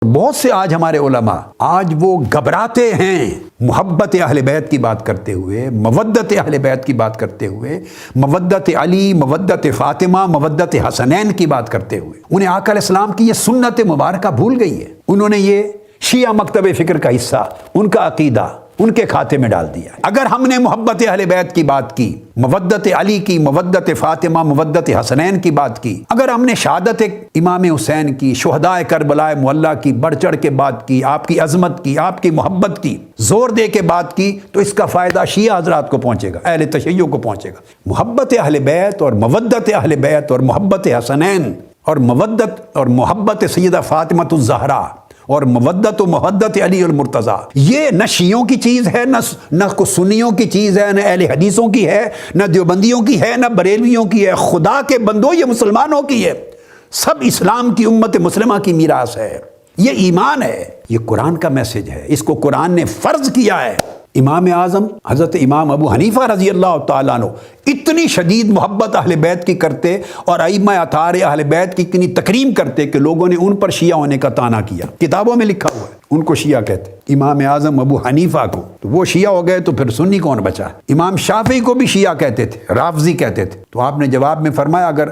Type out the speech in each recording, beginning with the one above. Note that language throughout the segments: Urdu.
بہت سے آج ہمارے علماء آج وہ گھبراتے ہیں محبت اہل بیت کی بات کرتے ہوئے، مودت اہل بیت کی بات کرتے ہوئے، مودت علی، مودت فاطمہ، مودت حسنین کی بات کرتے ہوئے۔ انہیں آقا علیہ السلام کی یہ سنت مبارکہ بھول گئی ہے۔ انہوں نے یہ شیعہ مکتب فکر کا حصہ، ان کا عقیدہ ان کے کھاتے میں ڈال دیا۔ اگر ہم نے محبت اہل بیت کی بات کی، مودت علی کی، مودت فاطمہ، مودت حسنین کی بات کی، اگر ہم نے شہادت امام حسین کی، شہداء کربلا معلیٰ کی بڑھ چڑھ کے بات کی، آپ کی عظمت کی، آپ کی محبت کی زور دے کے بات کی، تو اس کا فائدہ شیعہ حضرات کو پہنچے گا، اہل تشیع کو پہنچے گا۔ محبت اہل بیت اور مودت اہل بیت اور محبت حسنین اور مودت اور محبت سیدہ فاطمۃ الزہرا اور مودت و محبت علی المرتضیٰ، یہ نہ شیعوں کی چیز ہے، نہ سنیوں کی چیز ہے، نہ اہل حدیثوں کی ہے، نہ دیوبندیوں کی ہے، نہ بریلویوں کی ہے۔ خدا کے بندوں، یہ مسلمانوں کی ہے، سب اسلام کی امت مسلمہ کی میراث ہے، یہ ایمان ہے، یہ قرآن کا میسج ہے، اس کو قرآن نے فرض کیا ہے۔ امام اعظم حضرت امام ابو حنیفہ رضی اللہ تعالیٰ عنہ اتنی شدید محبت اہل بیت کی کرتے اور ائمہ اطہار اہل بیت کی اتنی تکریم کرتے کہ لوگوں نے ان پر شیعہ ہونے کا طعنہ کیا، کتابوں میں لکھا ہوا ہے، ان کو شیعہ کہتے۔ امام اعظم ابو حنیفہ کو تو وہ شیعہ ہو گئے، تو پھر سنی کون بچا؟ امام شافعی کو بھی شیعہ کہتے تھے، رافضی کہتے تھے۔ تو آپ نے جواب میں فرمایا اگر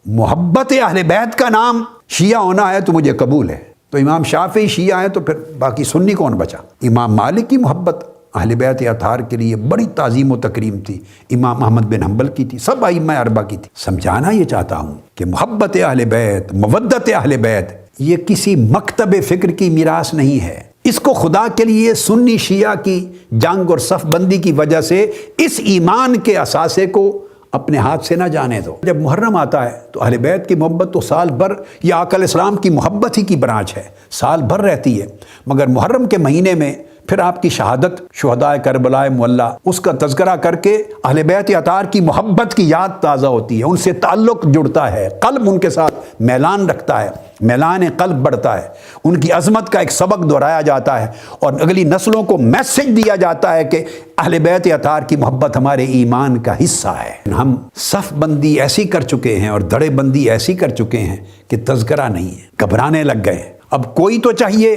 محبت اہل بیت کا نام شیعہ ہونا ہے تو مجھے قبول ہے۔ تو امام شافعی شیعہ ہیں تو پھر باقی سنی کون بچا؟ امام مالک کی محبت اہل بیت اطہار کے لیے بڑی تعظیم و تکریم تھی، امام احمد بن حنبل کی تھی، سب ائمہ اربعہ کی تھی۔ سمجھانا یہ چاہتا ہوں کہ محبت اہل بیت، مودت اہل بیت یہ کسی مکتب فکر کی میراث نہیں ہے۔ اس کو خدا کے لیے سنی شیعہ کی جنگ اور صف بندی کی وجہ سے اس ایمان کے اثاثے کو اپنے ہاتھ سے نہ جانے دو۔ جب محرم آتا ہے تو اہل بیت کی محبت تو سال بھر، یہ آقا علیہ السلام کی محبت ہی کی برانچ ہے، سال بھر رہتی ہے، مگر محرم کے مہینے میں پھر آپ کی شہادت شہداء کربلا معلیٰ اس کا تذکرہ کر کے اہل بیت اطہار کی محبت کی یاد تازہ ہوتی ہے، ان سے تعلق جڑتا ہے، قلب ان کے ساتھ میلان رکھتا ہے، میلان قلب بڑھتا ہے، ان کی عظمت کا ایک سبق دہرایا جاتا ہے اور اگلی نسلوں کو میسج دیا جاتا ہے کہ اہل بیت اطہار کی محبت ہمارے ایمان کا حصہ ہے۔ ہم صف بندی ایسی کر چکے ہیں اور دڑے بندی ایسی کر چکے ہیں کہ تذکرہ نہیں ہے، گھبرانے لگ گئے۔ اب کوئی تو چاہیے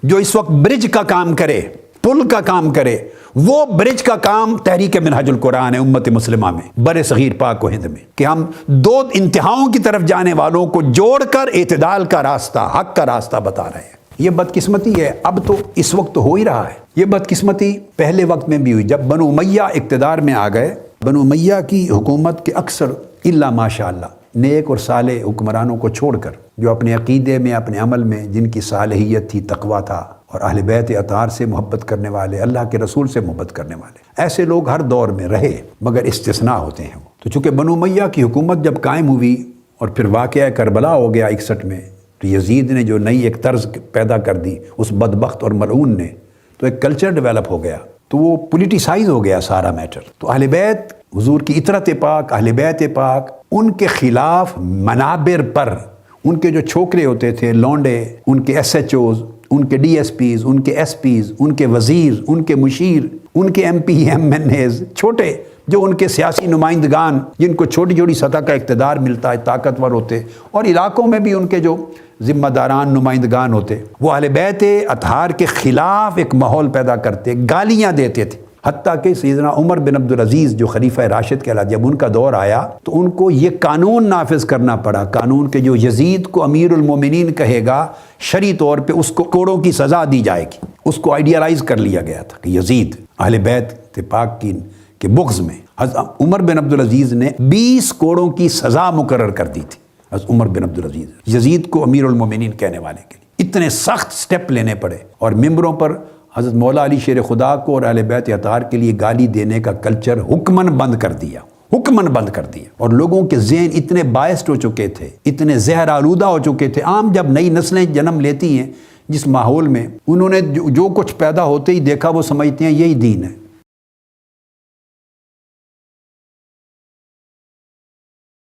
جو اس وقت برج کا کام کرے، پل کا کام کرے، وہ برج کا کام تحریک منہج القرآن ہے امت مسلمہ میں، بر صغیر پاک و ہند میں، کہ ہم دو انتہاؤں کی طرف جانے والوں کو جوڑ کر اعتدال کا راستہ، حق کا راستہ بتا رہے ہیں۔ یہ بدقسمتی ہے، اب تو اس وقت ہو ہی رہا ہے۔ یہ بدقسمتی پہلے وقت میں بھی ہوئی، جب بنو امیہ اقتدار میں آ گئے۔ بنو امیہ کی حکومت کے اکثر الا ماشاء اللہ نیک اور صالح حکمرانوں کو چھوڑ کر، جو اپنے عقیدے میں، اپنے عمل میں جن کی صالحیت تھی، تقویٰ تھا اور اہل بیت اطہار سے محبت کرنے والے، اللہ کے رسول سے محبت کرنے والے، ایسے لوگ ہر دور میں رہے، مگر استثناء ہوتے ہیں وہ۔ تو چونکہ بنو امیہ کی حکومت جب قائم ہوئی اور پھر واقعہ کربلا ہو گیا 61 میں، تو یزید نے جو نئی ایک طرز پیدا کر دی اس بدبخت اور ملعون نے، تو ایک کلچر ڈیولپ ہو گیا، تو وہ پولیٹیسائز ہو گیا سارا میٹر۔ تو اہل بیت، حضور کی اطرت پاک، اہل بیت پاک، ان کے خلاف منابر پر ان کے جو چھوکرے ہوتے تھے، لونڈے، ان کے ایس ایچ اوز، ان کے ڈی ایس پیز، ان کے ایس پیز، ان کے وزیر، ان کے مشیر، ان کے M P MNAs, چھوٹے جو ان کے سیاسی نمائندگان، جن کو چھوٹی چھوٹی سطح کا اقتدار ملتا ہے، طاقتور ہوتے، اور علاقوں میں بھی ان کے جو ذمہ داران نمائندگان ہوتے، وہ اہل بیت اطہار کے خلاف ایک ماحول پیدا کرتے، گالیاں دیتے تھے۔ حتیٰ کہ سیدنا عمر بن عبدالعزیز جو خلیفہ راشد کہلاتے، جب ان کا دور آیا تو ان کو یہ قانون نافذ کرنا پڑا، قانون کے جو یزید کو امیر المومنین کہے گا، شرعی طور پہ اس کو کوڑوں کی سزا دی جائے گی۔ اس کو آئیڈیالائز کر لیا گیا تھا کہ یزید اہل بیت پاک کے بغض میں حضرت عمر بن عبدالعزیز نے 20 کوڑوں کی سزا مقرر کر دی تھی۔ حضرت عمر بن عبدالعزیز یزید کو امیر المومنین کہنے والے کے لیے اتنے سخت سٹیپ لینے پڑے، اور ممبروں پر حضرت مولا علی شیر خدا کو اور اہل بیت اطہار کے لیے گالی دینے کا کلچر حکماً بند کر دیا، حکماً بند کر دیا۔ اور لوگوں کے ذہن اتنے بائسڈ ہو چکے تھے، اتنے زہر آلودہ ہو چکے تھے۔ عام جب نئی نسلیں جنم لیتی ہیں جس ماحول میں، انہوں نے جو کچھ پیدا ہوتے ہی دیکھا، وہ سمجھتے ہیں یہی دین ہے،